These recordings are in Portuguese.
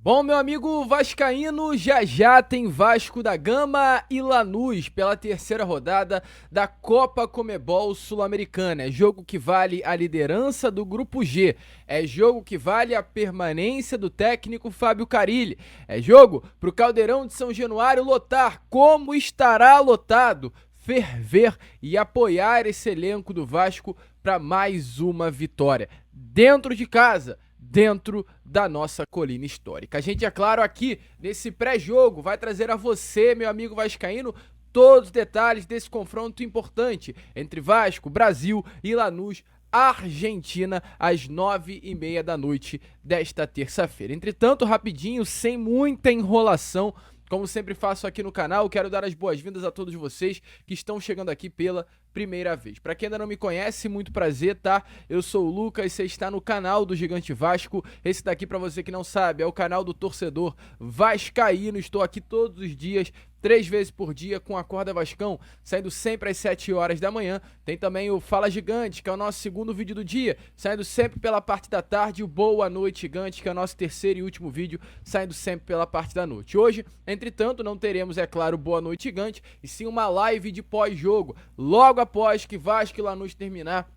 Bom, meu amigo vascaíno, já já tem Vasco da Gama e Lanús pela terceira rodada da Copa Comebol Sul-Americana. É jogo que vale a liderança do Grupo G. É jogo que vale a permanência do técnico Fábio Carille. É jogo pro Caldeirão de São Januário lotar. Como estará lotado? Ferver e apoiar esse elenco do Vasco para mais uma vitória. Dentro de casa, dentro da nossa colina histórica. A gente, é claro, aqui nesse pré-jogo vai trazer a você, meu amigo vascaíno, todos os detalhes desse confronto importante entre Vasco, Brasil e Lanús, Argentina, às 9h30 da noite desta terça-feira. Entretanto, rapidinho, sem muita enrolação, como sempre faço aqui no canal, quero dar as boas-vindas a todos vocês que estão chegando aqui pela primeira vez. Para quem ainda não me conhece, muito prazer, tá? Eu sou o Lucas, você está no canal do Gigante Vasco. Esse daqui, para você que não sabe, é o canal do torcedor vascaíno. Estou aqui todos os dias, 3 vezes por dia, com a Corda Vascão, saindo sempre às 7 horas da manhã. Tem também o Fala Gigante, que é o nosso segundo vídeo do dia, saindo sempre pela parte da tarde. O Boa Noite Gigante, que é o nosso terceiro e último vídeo, saindo sempre pela parte da noite. Hoje, entretanto, não teremos, é claro, Boa Noite Gigante, e sim uma live de pós-jogo. Logo após que Vasco e Lanús terminar,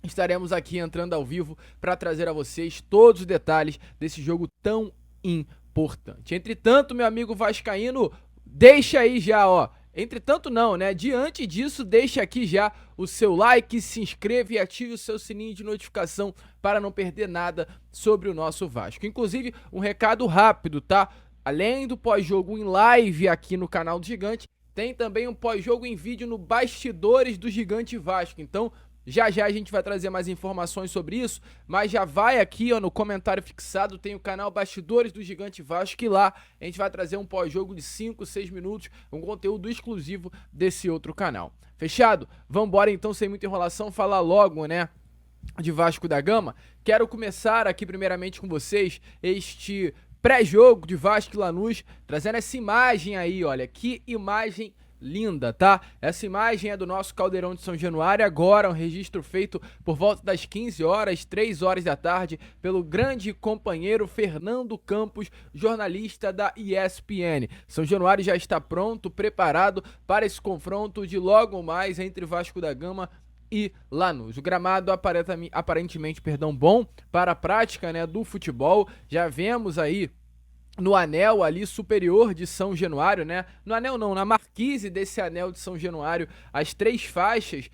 estaremos aqui entrando ao vivo para trazer a vocês todos os detalhes desse jogo tão importante. Entretanto, meu amigo vascaíno, deixa aí já, ó. Entretanto não, né? Diante disso, deixa aqui já o seu like, se inscreva e ative o seu sininho de notificação para não perder nada sobre o nosso Vasco. Inclusive, um recado rápido, tá? Além do pós-jogo em live aqui no canal do Gigante, tem também um pós-jogo em vídeo no Bastidores do Gigante Vasco. Então, já já a gente vai trazer mais informações sobre isso, mas já vai aqui, ó, no comentário fixado, tem o canal Bastidores do Gigante Vasco, que lá a gente vai trazer um pós-jogo de 5, 6 minutos, um conteúdo exclusivo desse outro canal. Fechado? Vambora então, sem muita enrolação, falar logo, né, de Vasco da Gama. Quero começar aqui primeiramente com vocês este pré-jogo de Vasco e Lanús, trazendo essa imagem aí, olha, que imagem linda, tá? Essa imagem é do nosso Caldeirão de São Januário, agora um registro feito por volta das 15 horas, 3 horas da tarde, pelo grande companheiro Fernando Campos, jornalista da ESPN. São Januário já está pronto, preparado para esse confronto de logo mais entre Vasco da Gama e Lanús. O gramado aparentemente, bom para a prática, né, do futebol. Já vemos aí no anel ali superior de São Januário, né? No anel não, na marquise desse anel de São Januário, as 3 faixas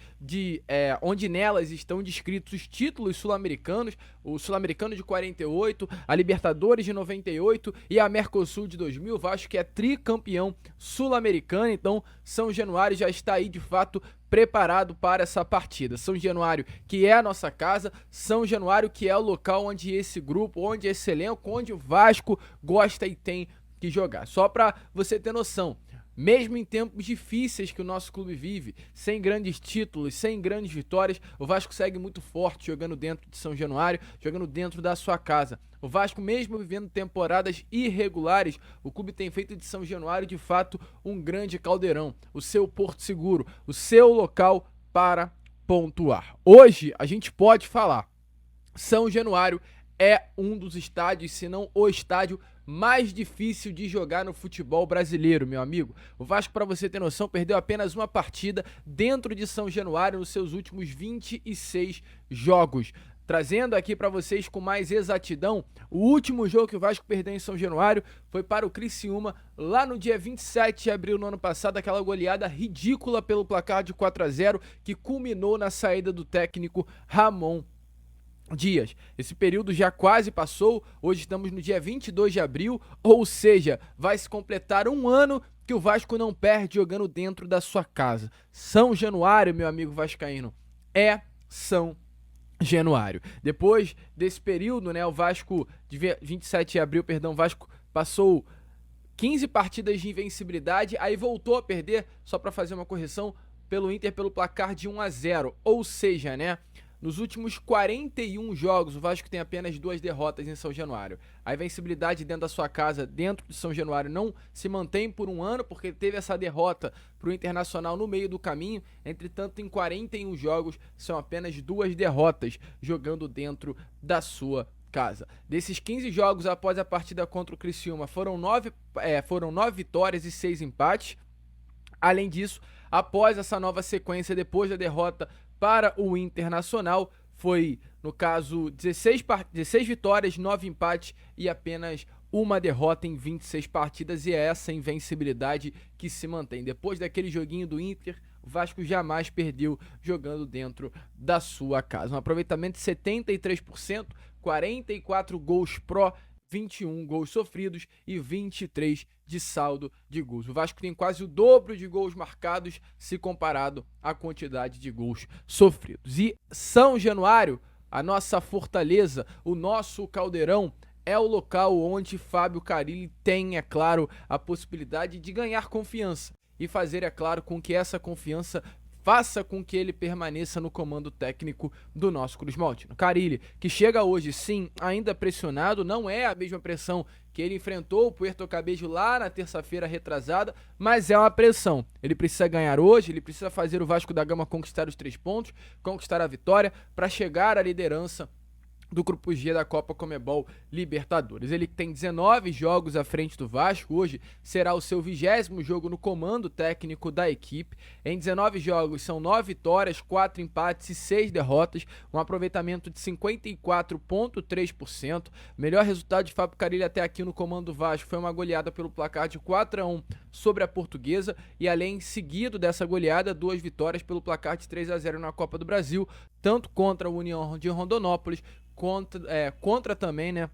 onde nelas estão descritos os títulos sul-americanos, o Sul-Americano de 48, a Libertadores de 98 e a Mercosul de 2000. Vasco que é tricampeão sul-americano, então São Januário já está aí de fato preparado para essa partida. São Januário, que é a nossa casa, São Januário, que é o local onde esse grupo, onde esse elenco, onde o Vasco gosta e tem que jogar. Só para você ter noção, mesmo em tempos difíceis que o nosso clube vive, sem grandes títulos, sem grandes vitórias, o Vasco segue muito forte jogando dentro de São Januário, jogando dentro da sua casa. O Vasco, mesmo vivendo temporadas irregulares, o clube tem feito de São Januário, de fato, um grande caldeirão, o seu porto seguro, o seu local para pontuar. Hoje, a gente pode falar, São Januário é um dos estádios, se não o estádio mais difícil de jogar no futebol brasileiro, meu amigo. O Vasco, para você ter noção, perdeu apenas uma partida dentro de São Januário nos seus últimos 26 jogos. Trazendo aqui para vocês com mais exatidão, o último jogo que o Vasco perdeu em São Januário foi para o Criciúma, lá no dia 27 de abril no ano passado, aquela goleada ridícula pelo placar de 4-0, que culminou na saída do técnico Ramon Dias. Esse período já quase passou, hoje estamos no dia 22 de abril, ou seja, vai se completar um ano que o Vasco não perde jogando dentro da sua casa. São Januário, meu amigo vascaíno, é São Januário. Depois desse período, né, o Vasco, de 27 de abril, o Vasco passou 15 partidas de invencibilidade, aí voltou a perder, só para fazer uma correção, pelo Inter pelo placar de 1-0, ou seja, né, nos últimos 41 jogos, o Vasco tem apenas 2 derrotas em São Januário. A invencibilidade dentro da sua casa, dentro de São Januário, não se mantém por um ano, porque teve essa derrota para o Internacional no meio do caminho. Entretanto, em 41 jogos, são apenas 2 derrotas jogando dentro da sua casa. Desses 15 jogos após a partida contra o Criciúma, foram 9 vitórias e 6 empates. Além disso, após essa nova sequência, depois da derrota para o Internacional, foi, no caso, 16 vitórias, 9 empates e apenas uma derrota em 26 partidas, e é essa invencibilidade que se mantém. Depois daquele joguinho do Inter, o Vasco jamais perdeu jogando dentro da sua casa. Um aproveitamento de 73%, 44 gols pró, 21 gols sofridos e 23 de saldo de gols. O Vasco tem quase o dobro de gols marcados se comparado à quantidade de gols sofridos. E São Januário, a nossa fortaleza, o nosso caldeirão, é o local onde Fábio Carille tem, é claro, a possibilidade de ganhar confiança e fazer, é claro, com que essa confiança faça com que ele permaneça no comando técnico do nosso Cruz Maltino. Carille, que chega hoje, sim, ainda pressionado, não é a mesma pressão que ele enfrentou o Puerto Cabello lá na terça-feira retrasada, mas é uma pressão. Ele precisa ganhar hoje, ele precisa fazer o Vasco da Gama conquistar os 3 pontos, conquistar a vitória, para chegar à liderança do Grupo G da Copa Comebol Libertadores. Ele tem 19 jogos à frente do Vasco, hoje será o seu 20º jogo no comando técnico da equipe. Em 19 jogos são 9 vitórias, 4 empates e 6 derrotas, um aproveitamento de 54,3%. O melhor resultado de Fábio Carille até aqui no comando do Vasco foi uma goleada pelo placar de 4-1 sobre a Portuguesa, e além, seguido dessa goleada, 2 vitórias pelo placar de 3-0 na Copa do Brasil, tanto contra o União de Rondonópolis, contra também, né,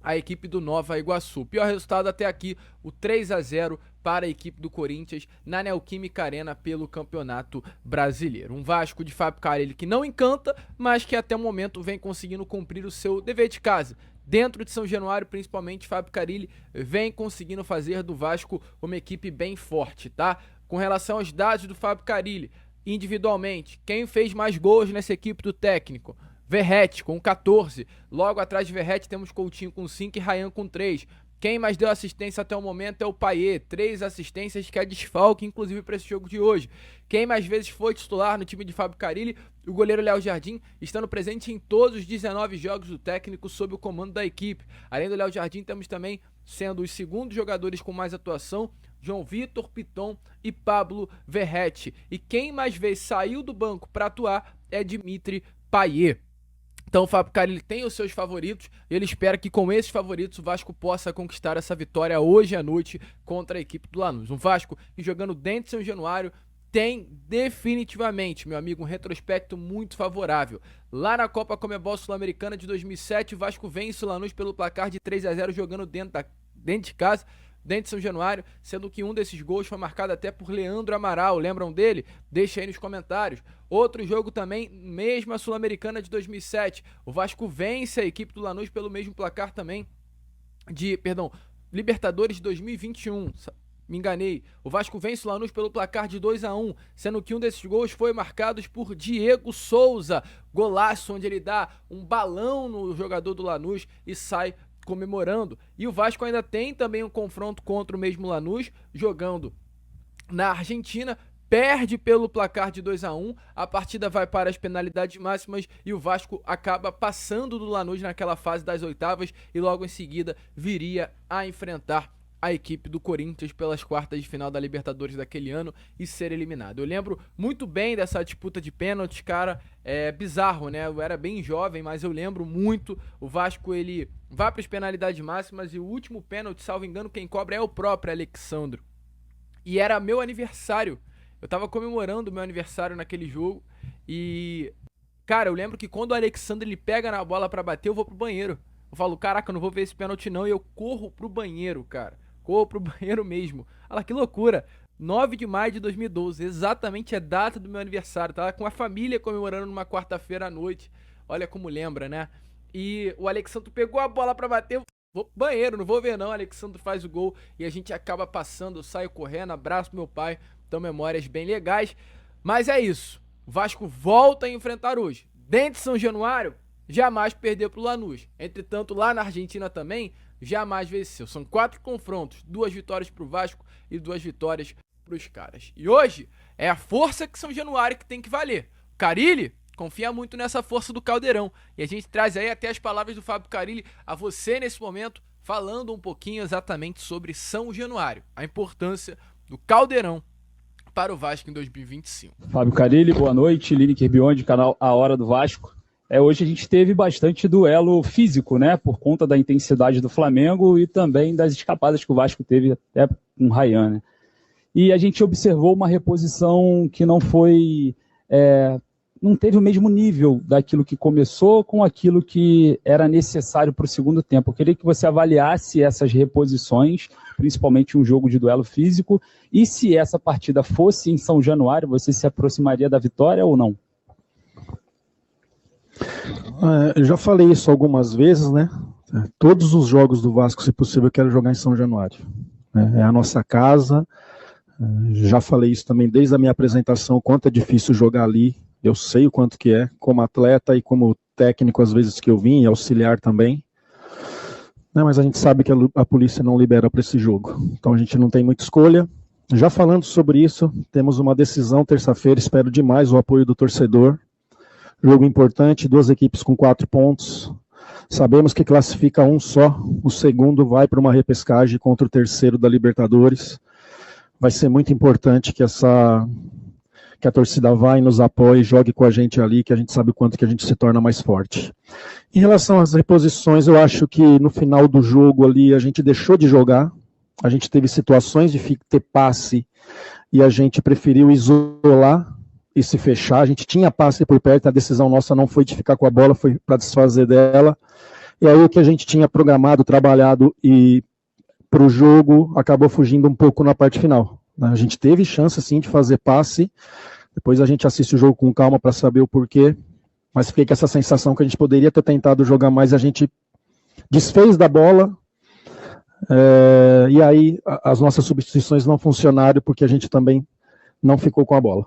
a equipe do Nova Iguaçu. Pior resultado até aqui, o 3-0 para a equipe do Corinthians na Neoquímica Arena pelo Campeonato Brasileiro. Um Vasco de Fábio Carille que não encanta, mas que até o momento vem conseguindo cumprir o seu dever de casa. Dentro de São Januário, principalmente, Fábio Carille vem conseguindo fazer do Vasco uma equipe bem forte, tá? Com relação aos dados do Fábio Carille, individualmente, quem fez mais gols nessa equipe do técnico? Verratti com 14, logo atrás de Verratti temos Coutinho com 5 e Ryan com 3. Quem mais deu assistência até o momento é o Payet, 3 assistências, que é desfalque, inclusive para esse jogo de hoje. Quem mais vezes foi titular no time de Fábio Carille? O goleiro Léo Jardim, estando presente em todos os 19 jogos do técnico sob o comando da equipe. Além do Léo Jardim, temos também, sendo os segundos jogadores com mais atuação, João Vitor, Piton e Pablo Verratti. E quem mais vezes saiu do banco para atuar é Dimitri Payet. Então o Fábio Carille tem os seus favoritos e ele espera que com esses favoritos o Vasco possa conquistar essa vitória hoje à noite contra a equipe do Lanús. Um Vasco que, jogando dentro de São Januário, tem definitivamente, meu amigo, um retrospecto muito favorável. Lá na Copa Comebol Sul-Americana de 2007, o Vasco vence o Lanús pelo placar de 3-0 jogando dentro de casa, dentro de São Januário, sendo que um desses gols foi marcado até por Leandro Amaral. Lembram dele? Deixa aí nos comentários. Outro jogo também, mesma Sul-Americana de 2007, o Vasco vence a equipe do Lanús pelo mesmo placar também Libertadores de 2021, me enganei. O Vasco vence o Lanús pelo placar de 2-1, sendo que um desses gols foi marcado por Diego Souza, golaço onde ele dá um balão no jogador do Lanús e sai comemorando. E o Vasco ainda tem também um confronto contra o mesmo Lanús, jogando na Argentina, perde pelo placar de 2-1, a partida vai para as penalidades máximas e o Vasco acaba passando do Lanús naquela fase das oitavas e logo em seguida viria a enfrentar a equipe do Corinthians pelas quartas de final da Libertadores daquele ano e ser eliminado. Eu lembro muito bem dessa disputa de pênaltis, cara, é bizarro, né? Eu era bem jovem, mas eu lembro muito. O Vasco, ele vai para as penalidades máximas e o último pênalti, salvo engano, quem cobra é o próprio Alexandro. E era meu aniversário. Eu tava comemorando o meu aniversário naquele jogo e, cara, eu lembro que quando o Alexandre ele pega na bola pra bater, eu vou pro banheiro. Eu falo, caraca, eu não vou ver esse pênalti não, e eu corro pro banheiro, cara. Corro pro banheiro mesmo. Olha lá, que loucura. 9 de maio de 2012, exatamente a data do meu aniversário. Tava com a família comemorando numa quarta-feira à noite. Olha como lembra, né? E o Alexandre pegou a bola pra bater, vou pro banheiro, não vou ver não. O Alexandre faz o gol e a gente acaba passando, eu saio correndo, abraço meu pai. Então, memórias bem legais. Mas é isso. O Vasco volta a enfrentar hoje. Dentro de São Januário, jamais perdeu pro Lanús. Entretanto, lá na Argentina também, jamais venceu. São 4 confrontos, 2 vitórias pro Vasco e 2 vitórias pros caras. E hoje é a força que São Januário que tem que valer. Carille confia muito nessa força do Caldeirão. E a gente traz aí até as palavras do Fábio Carille a você nesse momento, falando um pouquinho exatamente sobre São Januário, a importância do Caldeirão para o Vasco em 2025. Fábio Carille, boa noite, Lineker Beyond, canal A Hora do Vasco. Hoje a gente teve bastante duelo físico, né, por conta da intensidade do Flamengo e também das escapadas que o Vasco teve até com o Ryan, né? E a gente observou uma reposição que não teve o mesmo nível daquilo que começou com aquilo que era necessário para o segundo tempo. Eu queria que você avaliasse essas reposições, principalmente um jogo de duelo físico, e se essa partida fosse em São Januário, você se aproximaria da vitória ou não? Eu já falei isso algumas vezes, né? Todos os jogos do Vasco, se possível, eu quero jogar em São Januário. É a nossa casa. Já falei isso também desde a minha apresentação, o quanto é difícil jogar ali. Eu sei o quanto que é, como atleta e como técnico, às vezes que eu vim, e auxiliar também. Mas a gente sabe que a polícia não libera para esse jogo. Então a gente não tem muita escolha. Já falando sobre isso, temos uma decisão terça-feira, espero demais o apoio do torcedor. Jogo importante, 2 equipes com 4 pontos. Sabemos que classifica um só, o segundo vai para uma repescagem contra o terceiro da Libertadores. Vai ser muito importante que a torcida vá e nos apoie, jogue com a gente ali, que a gente sabe o quanto que a gente se torna mais forte. Em relação às reposições, eu acho que no final do jogo ali a gente deixou de jogar, a gente teve situações de ter passe e a gente preferiu isolar e se fechar. A gente tinha passe por perto, a decisão nossa não foi de ficar com a bola, foi para desfazer dela. E aí o que a gente tinha programado, trabalhado e para o jogo acabou fugindo um pouco na parte final. A gente teve chance sim de fazer passe, depois a gente assiste o jogo com calma para saber o porquê, mas fiquei com essa sensação que a gente poderia ter tentado jogar mais, a gente desfez da bola, e aí as nossas substituições não funcionaram porque a gente também não ficou com a bola.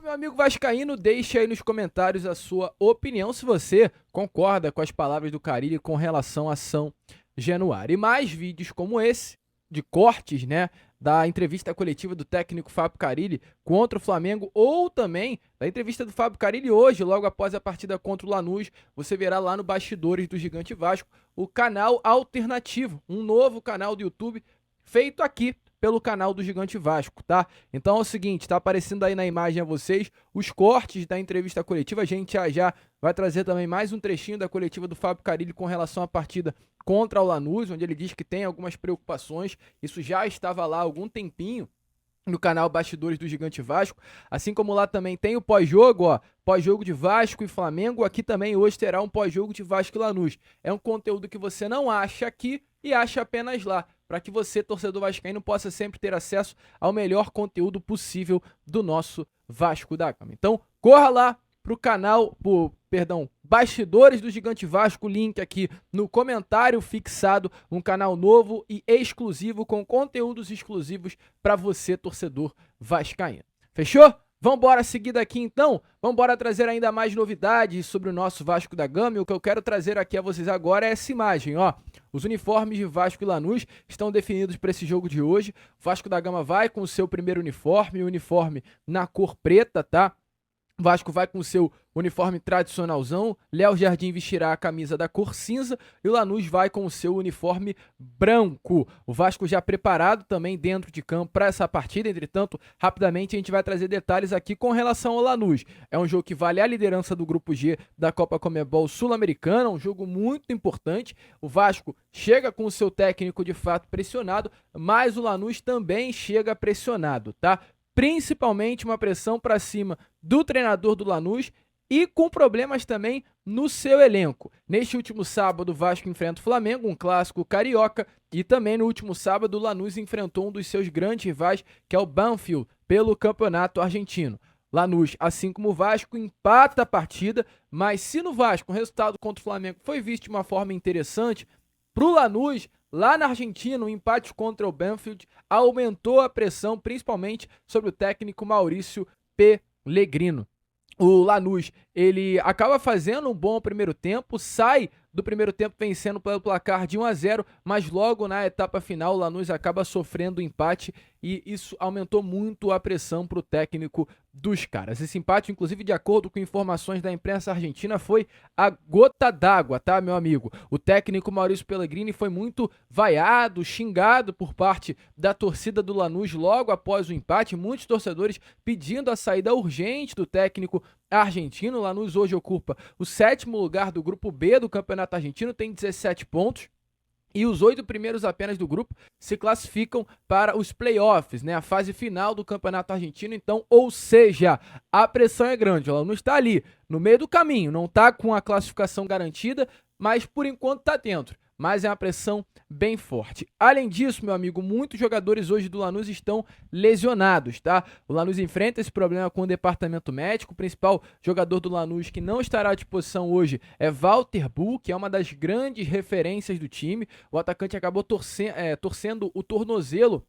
Meu amigo vascaíno, deixe aí nos comentários a sua opinião, se você concorda com as palavras do Carille com relação a São Januário. E mais vídeos como esse, de cortes, né, da entrevista coletiva do técnico Fábio Carille contra o Flamengo, ou também da entrevista do Fábio Carille hoje, logo após a partida contra o Lanús, você verá lá no Bastidores do Gigante Vasco, o canal alternativo, um novo canal do YouTube feito aqui pelo canal do Gigante Vasco, tá? Então é o seguinte, tá aparecendo aí na imagem a vocês os cortes da entrevista coletiva. A gente já vai trazer também mais um trechinho da coletiva do Fábio Carille com relação à partida contra o Lanús, onde ele diz que tem algumas preocupações. Isso já estava lá há algum tempinho no canal Bastidores do Gigante Vasco, assim como lá também tem o pós-jogo, ó, pós-jogo de Vasco e Flamengo. Aqui também hoje terá um pós-jogo de Vasco e Lanús. É um conteúdo que você não acha aqui e acha apenas lá, para que você, torcedor vascaíno, possa sempre ter acesso ao melhor conteúdo possível do nosso Vasco da Gama. Então, corra lá pro canal, Bastidores do Gigante Vasco, link aqui no comentário fixado, um canal novo e exclusivo com conteúdos exclusivos para você, torcedor vascaíno. Fechou? Vambora seguir daqui então, vambora trazer ainda mais novidades sobre o nosso Vasco da Gama, e o que eu quero trazer aqui a vocês agora é essa imagem, ó. Os uniformes de Vasco e Lanús estão definidos para esse jogo de hoje. O Vasco da Gama vai com o seu primeiro uniforme, o uniforme na cor preta, tá? O Vasco vai com o seu uniforme tradicionalzão, Léo Jardim vestirá a camisa da cor cinza e o Lanús vai com o seu uniforme branco. O Vasco já preparado também dentro de campo para essa partida, entretanto, rapidamente a gente vai trazer detalhes aqui com relação ao Lanús. É um jogo que vale a liderança do Grupo G da Copa Comebol Sul-Americana, um jogo muito importante. O Vasco chega com o seu técnico de fato pressionado, mas o Lanús também chega pressionado, tá? Principalmente uma pressão para cima do treinador do Lanús e com problemas também no seu elenco. Neste último sábado, o Vasco enfrenta o Flamengo, um clássico carioca, e também no último sábado o Lanús enfrentou um dos seus grandes rivais, que é o Banfield, pelo Campeonato Argentino. Lanús, assim como o Vasco, empata a partida, mas se no Vasco o resultado contra o Flamengo foi visto de uma forma interessante, para o Lanús, lá na Argentina, o empate contra o Banfield aumentou a pressão, principalmente sobre o técnico Maurício Pellegrino. O Lanús, ele acaba fazendo um bom primeiro tempo, sai do primeiro tempo vencendo pelo placar de 1-0, mas logo na etapa final o Lanús acaba sofrendo empate e isso aumentou muito a pressão para o técnico dos caras. Esse empate, inclusive, de acordo com informações da imprensa argentina, foi a gota d'água, tá, meu amigo? O técnico Maurício Pellegrini foi muito vaiado, xingado por parte da torcida do Lanús logo após o empate, muitos torcedores pedindo a saída urgente do técnico argentino. O Lanús hoje ocupa o 7º lugar do grupo B do Campeonato Argentino, tem 17 pontos. E os 8 primeiros apenas do grupo se classificam para os playoffs, né? A fase final do Campeonato Argentino. Então, ou seja, a pressão é grande. Ela não está ali no meio do caminho, não está com a classificação garantida, mas por enquanto está dentro. Mas é uma pressão bem forte. Além disso, meu amigo, muitos jogadores hoje do Lanús estão lesionados, tá? O Lanús enfrenta esse problema com o departamento médico. O principal jogador do Lanús que não estará à disposição hoje é Walter Bull, que é uma das grandes referências do time. O atacante acabou torcendo o tornozelo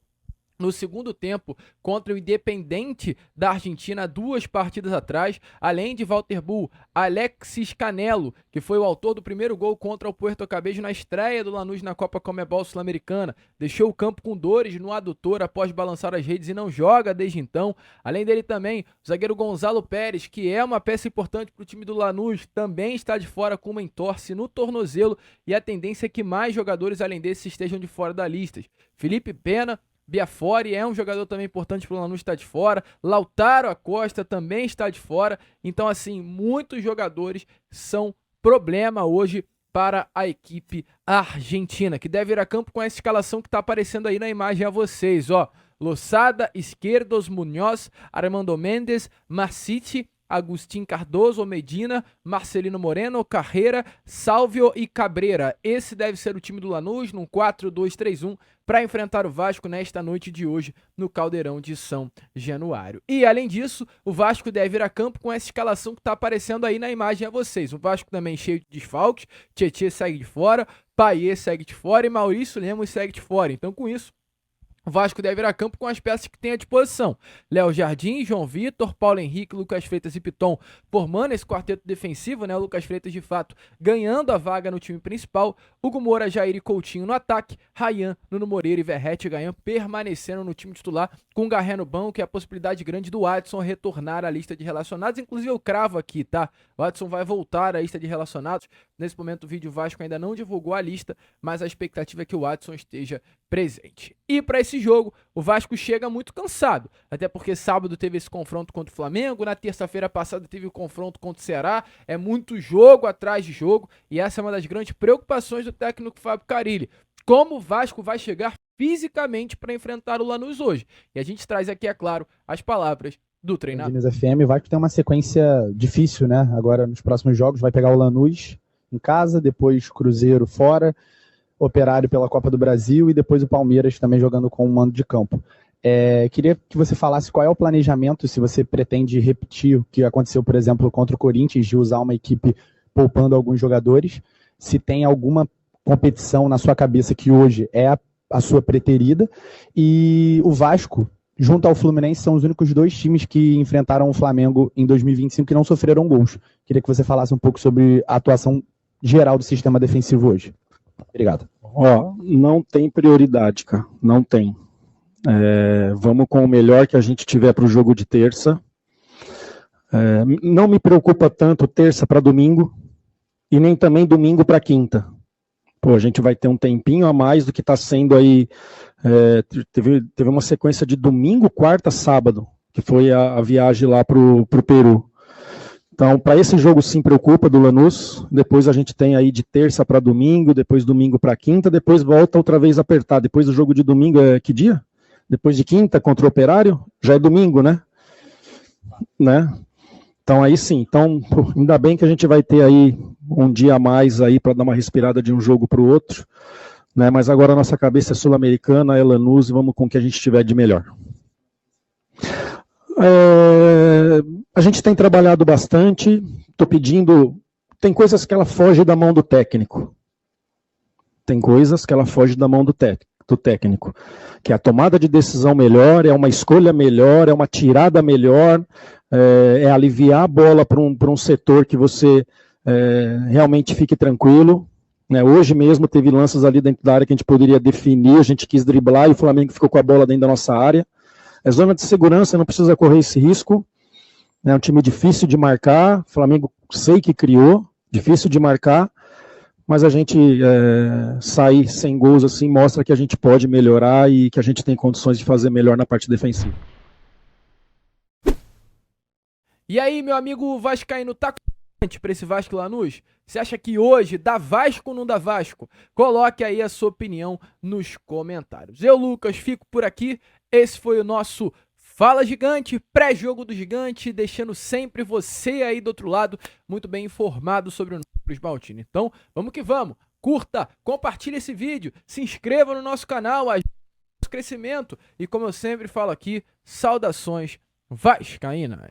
no segundo tempo contra o Independiente da Argentina 2 partidas atrás. Além de Walter Bull, Alexis Canelo, que foi o autor do primeiro gol contra o Puerto Cabello na estreia do Lanús na Copa Comebol Sul-Americana, deixou o campo com dores no adutor após balançar as redes e não joga desde então. Além dele também, o zagueiro Gonzalo Pérez, que é uma peça importante para o time do Lanús, também está de fora com uma entorse no tornozelo, e a tendência é que mais jogadores além desse estejam de fora da lista. Felipe Pena, Biafori é um jogador também importante para o Lanús, está de fora. Lautaro Acosta também está de fora. Então, assim, muitos jogadores são problema hoje para a equipe argentina, que deve ir a campo com essa escalação que está aparecendo aí na imagem a vocês, ó. Losada, Izquierdos, Muñoz, Armando Mendes, Marcite, Agustín Cardoso, Medina, Marcelino Moreno, Carreira, Salvio e Cabrera. Esse deve ser o time do Lanús num 4-2-3-1 para enfrentar o Vasco nesta noite de hoje no Caldeirão de São Januário. E além disso, o Vasco deve ir a campo com essa escalação que está aparecendo aí na imagem a vocês. O Vasco também cheio de desfalques, Tietê segue de fora, Payet segue de fora e Maurício Lemos segue de fora. Então, com isso, o Vasco deve ir a campo com as peças que tem à disposição. Léo Jardim, João Vitor, Paulo Henrique, Lucas Freitas e Piton formando esse quarteto defensivo, né? O Lucas Freitas, de fato, ganhando a vaga no time principal. Hugo Moura, Jair e Coutinho no ataque. Rayan, Nuno Moreira e Verrete e Gayan permanecendo no time titular, com o Garré no banco, que é a possibilidade grande do Adson retornar à lista de relacionados. Inclusive, eu cravo aqui, tá? O Adson vai voltar à lista de relacionados. Nesse momento, o vídeo Vasco ainda não divulgou a lista, mas a expectativa é que o Adson esteja presente. E para esse jogo, o Vasco chega muito cansado, até porque sábado teve esse confronto contra o Flamengo, na terça-feira passada teve o confronto contra o Ceará, é muito jogo atrás de jogo, e essa é uma das grandes preocupações do técnico Fábio Carille. Como o Vasco vai chegar fisicamente para enfrentar o Lanús hoje? E a gente traz aqui, é claro, as palavras do treinador. Minas FM, o Vasco tem uma sequência difícil, né? Agora nos próximos jogos vai pegar o Lanús em casa, depois Cruzeiro fora, Operário pela Copa do Brasil e depois o Palmeiras também jogando com um mando de campo. Queria que você falasse qual é o planejamento, se você pretende repetir o que aconteceu, por exemplo, contra o Corinthians, de usar uma equipe poupando alguns jogadores, se tem alguma competição na sua cabeça que hoje é a sua preterida, e o Vasco, junto ao Fluminense, são os únicos 2 times que enfrentaram o Flamengo em 2025 que não sofreram gols. Queria que você falasse um pouco sobre a atuação geral do sistema defensivo hoje. Obrigado. Não tem prioridade, cara. Não tem. Vamos com o melhor que a gente tiver para o jogo de terça. Não me preocupa tanto terça para domingo e nem também domingo para quinta. A gente vai ter um tempinho a mais do que está sendo aí. Teve uma sequência de domingo, quarta, sábado, que foi a viagem lá para o Peru. Então, para esse jogo sim preocupa do Lanús, depois a gente tem aí de terça para domingo, depois domingo para quinta, depois volta outra vez a apertar. Depois do jogo de domingo é que dia? Depois de quinta contra o Operário, já é domingo, né? Então aí sim, ainda bem que a gente vai ter aí um dia a mais aí para dar uma respirada de um jogo para o outro, né? Mas agora a nossa cabeça é sul-americana, é Lanús e vamos com o que a gente tiver de melhor. A gente tem trabalhado bastante, estou pedindo, tem coisas que ela foge da mão do técnico, que é a tomada de decisão melhor, é uma escolha melhor, é uma tirada melhor, é aliviar a bola para um setor que você realmente fique tranquilo, né? Hoje mesmo teve lances ali dentro da área que a gente poderia definir, a gente quis driblar e o Flamengo ficou com a bola dentro da nossa área. É zona de segurança, não precisa correr esse risco. É um time difícil de marcar, o Flamengo sei que criou, difícil de marcar, mas a gente sair sem gols assim mostra que a gente pode melhorar e que a gente tem condições de fazer melhor na parte defensiva. E aí, meu amigo vascaíno, tá confiante pra esse Vasco e Lanús? Você acha que hoje dá Vasco ou não dá Vasco? Coloque aí a sua opinião nos comentários. Eu, Lucas, fico por aqui. Esse foi o nosso Fala Gigante, pré-jogo do Gigante, deixando sempre você aí do outro lado muito bem informado sobre o Cruz Maltino. Então, vamos que vamos. Curta, compartilhe esse vídeo, se inscreva no nosso canal, ajude o nosso crescimento. E como eu sempre falo aqui, saudações vascaínas.